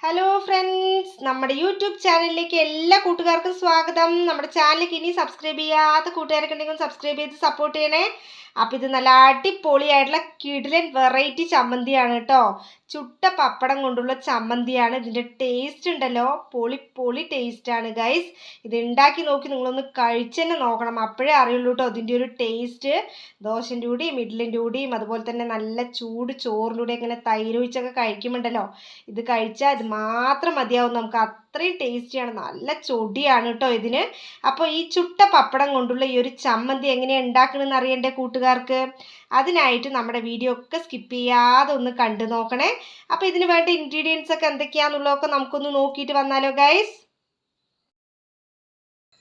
Hello friends, നമ്മുടെ YouTube ചാനലിലേക്ക് എല്ലാ കൂട്ടുകാർക്കും സ്വാഗതം. നമ്മുടെ ചാനലിലേക്ക് ഇനി സബ്സ്ക്രൈബ് ചെയ്യാത്ത കൂട്ടുകാരൊക്കെ ഉണ്ടെങ്കിൽ സബ്സ്ക്രൈബ് ചെയ്ത് സപ്പോർട്ട് ചെയ്യണേ. അപ്പോൾ ഇത് നല്ല അടിപൊളിയായിട്ടുള്ള കിടിലൻ വെറൈറ്റി ചമ്മന്തിയാണ് കേട്ടോ. ചുട്ട പപ്പടം കൊണ്ടുള്ള ചമ്മന്തിയാണ്. ഇതിൻ്റെ ടേസ്റ്റ് ഉണ്ടല്ലോ, പൊളി ടേസ്റ്റാണ് ഗൈസ്. ഇത് ഉണ്ടാക്കി നോക്കി നിങ്ങളൊന്ന് കഴിച്ച് തന്നെ നോക്കണം, അപ്പോഴേ അറിയുള്ളൂ കേട്ടോ ഇതിൻ്റെ ഒരു ടേസ്റ്റ്. ദോശൻ്റെ കൂടിയും ഇഡ്ഡലിൻ്റെ കൂടിയും അതുപോലെ തന്നെ നല്ല ചൂട് ചോറിലൂടെ ഇങ്ങനെ തൈര് ഒഴിച്ചൊക്കെ കഴിക്കുമ്പോണ്ടല്ലോ, ഇത് കഴിച്ചാൽ ഇത് മാത്രം മതിയാവും നമുക്ക്. അത്രയും ടേസ്റ്റിയാണ്, നല്ല ചൊടിയാണ് കേട്ടോ ഇതിന്. അപ്പോൾ ഈ ചുട്ട പപ്പടം കൊണ്ടുള്ള ഈ ഒരു ചമ്മന്തി എങ്ങനെയാണ് ഉണ്ടാക്കണമെന്ന് അറിയണ്ടേ കൂട്ടുകാർക്ക്? അതിനായിട്ട് നമ്മുടെ വീഡിയോ ഒക്കെ സ്കിപ്പ് ചെയ്യാതെ ഒന്ന് കണ്ടു നോക്കണേ. അപ്പോൾ ഇതിന് വേണ്ട ഇൻഗ്രീഡിയൻസ് ഒക്കെ എന്തൊക്കെയാണെന്നുള്ളതൊക്കെ നമുക്കൊന്ന് നോക്കിയിട്ട് വന്നാലോ ഗൈസ്.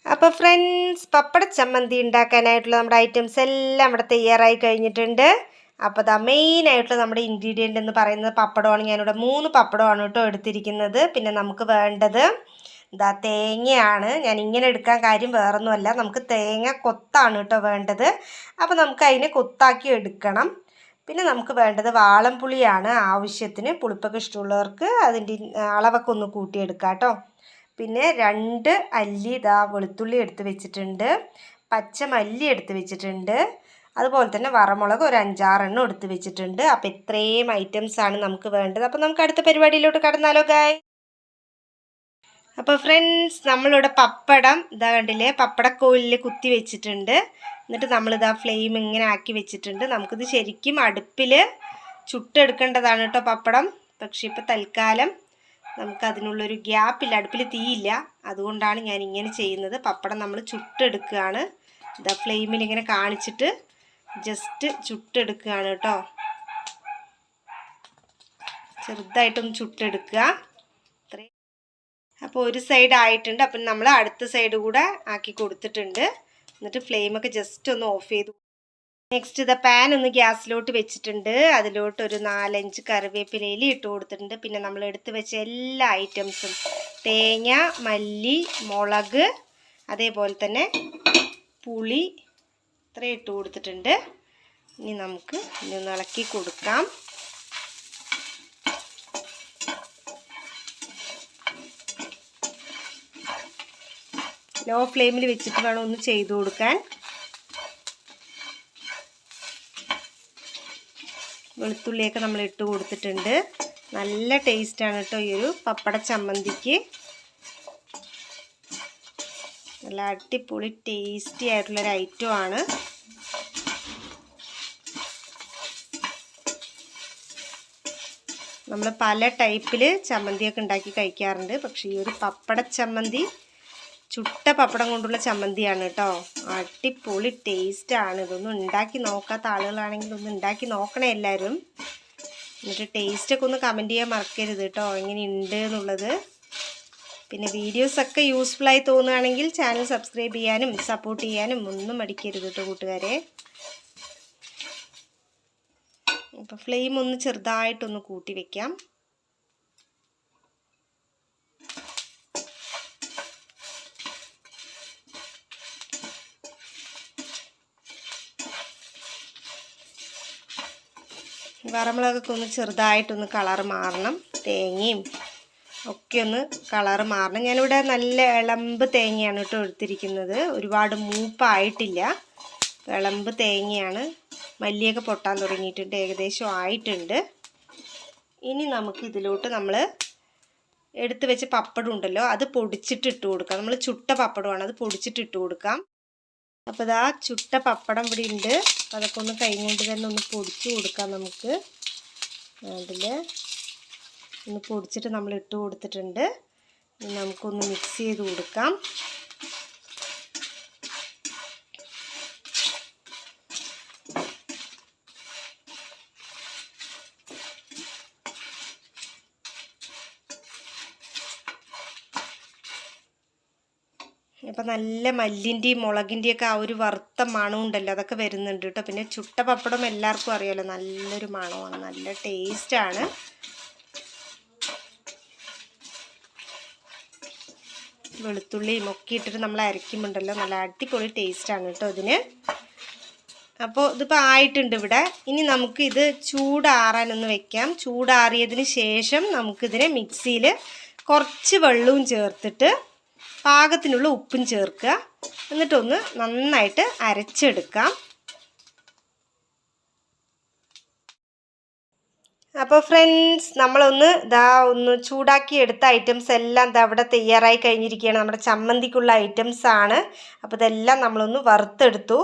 അപ്പോൾ ഫ്രണ്ട്സ്, പപ്പട ചമ്മന്തി ഉണ്ടാക്കാനായിട്ടുള്ള നമ്മുടെ ഐറ്റംസ് എല്ലാം ഇവിടെ തയ്യാറായി കഴിഞ്ഞിട്ടുണ്ട്. അപ്പോൾ ദാ മെയിനായിട്ടുള്ള നമ്മുടെ ഇൻഗ്രീഡിയൻ്റ് എന്ന് പറയുന്നത് പപ്പടമാണ്. ഞാനിവിടെ 3 പപ്പടമാണ് കേട്ടോ എടുത്തിരിക്കുന്നത്. പിന്നെ നമുക്ക് വേണ്ടത് ഇതാ തേങ്ങയാണ്. ഞാൻ ഇങ്ങനെ എടുക്കാൻ കാര്യം വേറൊന്നുമല്ല, നമുക്ക് തേങ്ങ കൊത്താണ് കേട്ടോ വേണ്ടത്. അപ്പോൾ നമുക്ക് അതിനെ കൊത്താക്കി എടുക്കണം. പിന്നെ നമുക്ക് വേണ്ടത് വാളംപുളിയാണ്. ആവശ്യത്തിന് പുളിപ്പൊക്കെ ഇഷ്ടമുള്ളവർക്ക് അതിൻ്റെ അളവൊക്കെ ഒന്ന് കൂട്ടിയെടുക്കാം കേട്ടോ. പിന്നെ 2 അല്ലി ഇതാ വെളുത്തുള്ളി എടുത്ത് വെച്ചിട്ടുണ്ട്, പച്ചമല്ലി എടുത്ത് വെച്ചിട്ടുണ്ട്, അതുപോലെ തന്നെ വറമുളക് ഒരു 5-6 എണ്ണം എടുത്ത് വെച്ചിട്ടുണ്ട്. അപ്പോൾ ഇത്രയും ഐറ്റംസാണ് നമുക്ക് വേണ്ടത്. അപ്പോൾ നമുക്ക് അടുത്ത പരിപാടിയിലോട്ട് കടന്നാലോ ഗായ്. അപ്പോൾ ഫ്രണ്ട്സ്, നമ്മളിവിടെ പപ്പടം ഇതാ കണ്ടില്ലേ, പപ്പടക്കോലിൽ കുത്തി വെച്ചിട്ടുണ്ട്. എന്നിട്ട് നമ്മളിതാ ഫ്ലെയിം ഇങ്ങനെ ആക്കി വെച്ചിട്ടുണ്ട്. നമുക്കിത് ശരിക്കും അടുപ്പിൽ ചുട്ടെടുക്കേണ്ടതാണ് കേട്ടോ പപ്പടം. പക്ഷേ ഇപ്പോൾ തൽക്കാലം നമുക്കതിനുള്ളൊരു ഗ്യാപ്പില്ല, അടുപ്പിൽ തീയില്ല. അതുകൊണ്ടാണ് ഞാൻ ഇങ്ങനെ ചെയ്യുന്നത്. പപ്പടം നമ്മൾ ചുട്ടെടുക്കുകയാണ്. ഇതാ ഫ്ലെയിമിൽ ഇങ്ങനെ കാണിച്ചിട്ട് ജസ്റ്റ് ചുട്ടെടുക്കുകയാണ് കേട്ടോ. ചെറുതായിട്ടൊന്ന് ചുട്ടെടുക്കുക. അപ്പോൾ ഒരു സൈഡ് ആയിട്ടുണ്ട്. അപ്പം നമ്മൾ അടുത്ത സൈഡ് കൂടെ ആക്കി കൊടുത്തിട്ടുണ്ട്. എന്നിട്ട് ഫ്ലെയിമൊക്കെ ജസ്റ്റ് ഒന്ന് ഓഫ് ചെയ്തു. നെക്സ്റ്റ് ഇതാ പാൻ ഒന്ന് ഗ്യാസിലോട്ട് വെച്ചിട്ടുണ്ട്. അതിലോട്ട് ഒരു 4-5 കറിവേപ്പിലയിൽ ഇട്ട് കൊടുത്തിട്ടുണ്ട്. പിന്നെ നമ്മൾ എടുത്ത് വെച്ച എല്ലാ ഐറ്റംസും തേങ്ങ, മല്ലി, മുളക്, അതേപോലെ തന്നെ പുളി ഇത്രയും ഇട്ട് കൊടുത്തിട്ടുണ്ട്. ഇനി നമുക്ക് ഇതൊന്ന് ഇളക്കി കൊടുക്കാം. ലോ ഫ്ലെയിമിൽ വെച്ചിട്ട് വേണം ഒന്ന് ചെയ്ത് കൊടുക്കാൻ. വെളുത്തുള്ളിയൊക്കെ നമ്മൾ ഇട്ട് കൊടുത്തിട്ടുണ്ട്. നല്ല ടേസ്റ്റാണ് കേട്ടോ ഈ ഒരു പപ്പട ചമ്മന്തിക്ക്. നല്ല അടിപൊളി ടേസ്റ്റി ആയിട്ടുള്ളൊരു ഐറ്റമാണ്. നമ്മൾ പല ടൈപ്പിൽ ചമ്മന്തിയൊക്കെ ഉണ്ടാക്കി കഴിക്കാറുണ്ട്. പക്ഷേ ഈ ഒരു പപ്പട ചമ്മന്തി ചുട്ട പപ്പടം കൊണ്ടുള്ള ചമ്മന്തിയാണ് കേട്ടോ. അടിപൊളി ടേസ്റ്റാണ്. ഇതൊന്നും ഉണ്ടാക്കി നോക്കാത്ത ആളുകളാണെങ്കിൽ ഒന്ന് ഉണ്ടാക്കി നോക്കണേ എല്ലാവരും. എന്നിട്ട് ടേസ്റ്റൊക്കെ ഒന്ന് കമൻറ്റ് ചെയ്യാൻ മറക്കരുത് കേട്ടോ, എങ്ങനെയുണ്ട് എന്നുള്ളത്. പിന്നെ വീഡിയോസൊക്കെ യൂസ്ഫുള്ളായി തോന്നുകയാണെങ്കിൽ ചാനൽ സബ്സ്ക്രൈബ് ചെയ്യാനും സപ്പോർട്ട് ചെയ്യാനും ഒന്നും മടിക്കരുത് കേട്ടോ കൂട്ടുകാരെ. അപ്പോൾ ഫ്ലെയിം ഒന്ന് ചെറുതായിട്ടൊന്ന് കൂട്ടി വയ്ക്കാം. വറമുളകൊക്കെ ഒന്ന് ചെറുതായിട്ടൊന്ന് കളറ് മാറണം. തേങ്ങയും ഒക്കെ ഒന്ന് കളറ് മാറണം. ഞാനിവിടെ നല്ല ഇളമ്പ് തേങ്ങയാണ് കേട്ടോ എടുത്തിരിക്കുന്നത്. ഒരുപാട് മൂപ്പായിട്ടില്ല, ഇളമ്പ് തേങ്ങയാണ്. മല്ലിയൊക്കെ പൊട്ടാൻ തുടങ്ങിയിട്ടുണ്ട്, ഏകദേശം ആയിട്ടുണ്ട്. ഇനി നമുക്ക് ഇതിലോട്ട് നമ്മൾ എടുത്ത് വെച്ച പപ്പടം ഉണ്ടല്ലോ, അത് പൊടിച്ചിട്ട് ഇട്ട് കൊടുക്കാം. നമ്മൾ ചുട്ട പപ്പടമാണ്, അത് പൊടിച്ചിട്ട് ഇട്ട് കൊടുക്കാം. അപ്പോൾ ഇതാ ചുട്ട പപ്പടം ഇവിടെ ഉണ്ട്. അപ്പോൾ അതൊക്കെ ഒന്ന് കൈ കൊണ്ട് തന്നെ ഒന്ന് പൊടിച്ച് കൊടുക്കാം നമുക്ക്. അതിൽ ഒന്ന് പൊടിച്ചിട്ട് നമ്മൾ ഇട്ട് കൊടുത്തിട്ടുണ്ട്. നമുക്കൊന്ന് മിക്സ് ചെയ്ത് കൊടുക്കാം. അപ്പം നല്ല മല്ലിൻ്റെയും മുളകിൻ്റെയൊക്കെ ആ ഒരു വറുത്ത മണം ഉണ്ടല്ലോ, അതൊക്കെ വരുന്നുണ്ട് കേട്ടോ. പിന്നെ ചുട്ട പപ്പടം എല്ലാവർക്കും അറിയാമല്ലോ, നല്ലൊരു മണമാണ്, നല്ല ടേസ്റ്റാണ്. വെളുത്തുള്ളിയും ഒക്കെ ഇട്ടിട്ട് നമ്മൾ അരയ്ക്കുമ്പോണ്ടല്ലോ നല്ല അടിപൊളി ടേസ്റ്റാണ് കേട്ടോ ഇതിന്. അപ്പോൾ ഇതിപ്പോൾ ആയിട്ടുണ്ട് ഇവിടെ. ഇനി നമുക്ക് ഇത് ചൂടാറാനൊന്ന് വെക്കാം. ചൂടാറിയതിന് ശേഷം നമുക്കിതിനെ മിക്സിയിൽ കുറച്ച് വെള്ളവും ചേർത്തിട്ട് പാകത്തിനുള്ള ഉപ്പും ചേർക്കുക. എന്നിട്ടൊന്ന് നന്നായിട്ട് അരച്ചെടുക്കാം. അപ്പോൾ ഫ്രണ്ട്സ്, നമ്മളൊന്ന് ഒന്ന് ചൂടാക്കി എടുത്ത ഐറ്റംസ് എല്ലാം അവിടെ തയ്യാറായി കഴിഞ്ഞിരിക്കുകയാണ്. നമ്മുടെ ചമ്മന്തിക്കുള്ള ഐറ്റംസ് ആണ്. അപ്പോൾ ഇതെല്ലാം നമ്മളൊന്ന് വറുത്തെടുത്തു.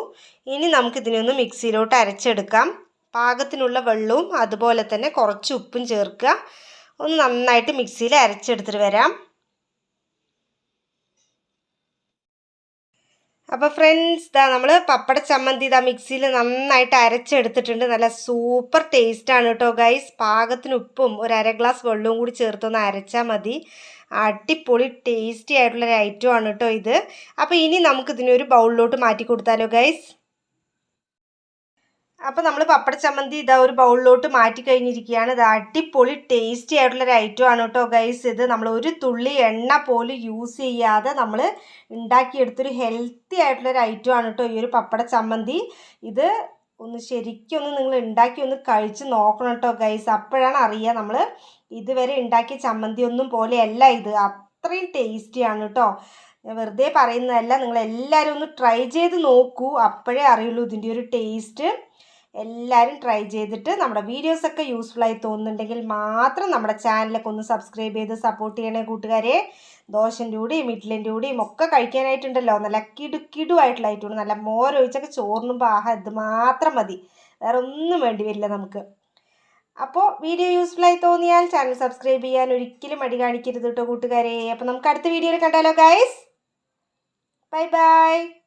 ഇനി നമുക്കിതിനെ ഒന്ന് മിക്സിയിലോട്ട് അരച്ചെടുക്കാം. പാകത്തിനുള്ള വെള്ളവും അതുപോലെ തന്നെ കുറച്ച് ഉപ്പും ചേർക്കുക. ഒന്ന് നന്നായിട്ട് മിക്സിയിൽ അരച്ചെടുത്തിട്ട് വരാം. അപ്പോൾ ഫ്രണ്ട്സ്, നമ്മൾ പപ്പട ചമ്മന്തി മിക്സിയിൽ നന്നായിട്ട് അരച്ചെടുത്തിട്ടുണ്ട്. നല്ല സൂപ്പർ ടേസ്റ്റാണ് കേട്ടോ ഗൈസ്. പാകത്തിന് ഉപ്പും ഒരു അര ഗ്ലാസ് വെള്ളവും കൂടി ചേർത്തൊന്ന് അരച്ചാൽ മതി. അടിപൊളി ടേസ്റ്റി ആയിട്ടുള്ളൊരു ഐറ്റം ആണ് കേട്ടോ ഇത്. അപ്പോൾ ഇനി നമുക്കിതിനൊരു ബൗളിലോട്ട് മാറ്റി കൊടുത്താലോ ഗൈസ്. അപ്പോൾ നമ്മൾ പപ്പട ചമ്മന്തി ഒരു ബൗളിലോട്ട് മാറ്റി കഴിഞ്ഞിരിക്കുകയാണ്. ഇത് അടിപൊളി ടേസ്റ്റി ആയിട്ടുള്ളൊരു ഐറ്റം ആണ് കേട്ടോ ഗൈസ്. ഇത് നമ്മൾ ഒരു തുള്ളി എണ്ണ പോലും യൂസ് ചെയ്യാതെ നമ്മൾ ഉണ്ടാക്കിയെടുത്തൊരു ഹെൽത്തി ആയിട്ടുള്ളൊരു ഐറ്റം ആണ് കേട്ടോ ഈ ഒരു പപ്പട ചമ്മന്തി. ഇത് ശരിക്കും നിങ്ങൾ ഉണ്ടാക്കി ഒന്ന് കഴിച്ച് നോക്കണം കേട്ടോ ഗൈസ്. അപ്പോഴാണ് അറിയുക നമ്മൾ ഇതുവരെ ഉണ്ടാക്കിയ ചമ്മന്തി ഒന്നും പോലെയല്ല ഇത്. അത്രയും ടേസ്റ്റിയാണ് കേട്ടോ. ഞാൻ വെറുതെ പറയുന്നതല്ല, നിങ്ങളെല്ലാവരും ഒന്ന് ട്രൈ ചെയ്ത് നോക്കൂ. അപ്പോഴേ അറിയുള്ളൂ ഇതിൻ്റെ ഒരു ടേസ്റ്റ്. എല്ലാവരും ട്രൈ ചെയ്തിട്ട് നമ്മുടെ വീഡിയോസൊക്കെ യൂസ്ഫുള്ളായി തോന്നുന്നുണ്ടെങ്കിൽ മാത്രം നമ്മുടെ ചാനലൊക്കെ ഒന്ന് സബ്സ്ക്രൈബ് ചെയ്ത് സപ്പോർട്ട് ചെയ്യണേ കൂട്ടുകാരെ. ദോശൻ്റെ കൂടെയും ഇഡ്ഡലിൻ്റെ കൂടെയും ഒക്കെ കഴിക്കാനായിട്ടുണ്ടല്ലോ. നല്ല കിടുവായിട്ടുള്ള ഐറ്റമാണ്. നല്ല മോരൊഴിച്ചൊക്കെ ചോറിനുമ്പോൾ ഇത് മാത്രം മതി, വേറെ ഒന്നും വേണ്ടി വരില്ല നമുക്ക്. അപ്പോൾ വീഡിയോ യൂസ്ഫുള്ളായി തോന്നിയാൽ ചാനൽ സബ്സ്ക്രൈബ് ചെയ്യാൻ ഒരിക്കലും മടി കാണിക്കരുത് കേട്ടോ കൂട്ടുകാരെ. അപ്പോൾ നമുക്ക് അടുത്ത വീഡിയോയിൽ കണ്ടാലോ ഗൈസ്. Bye bye.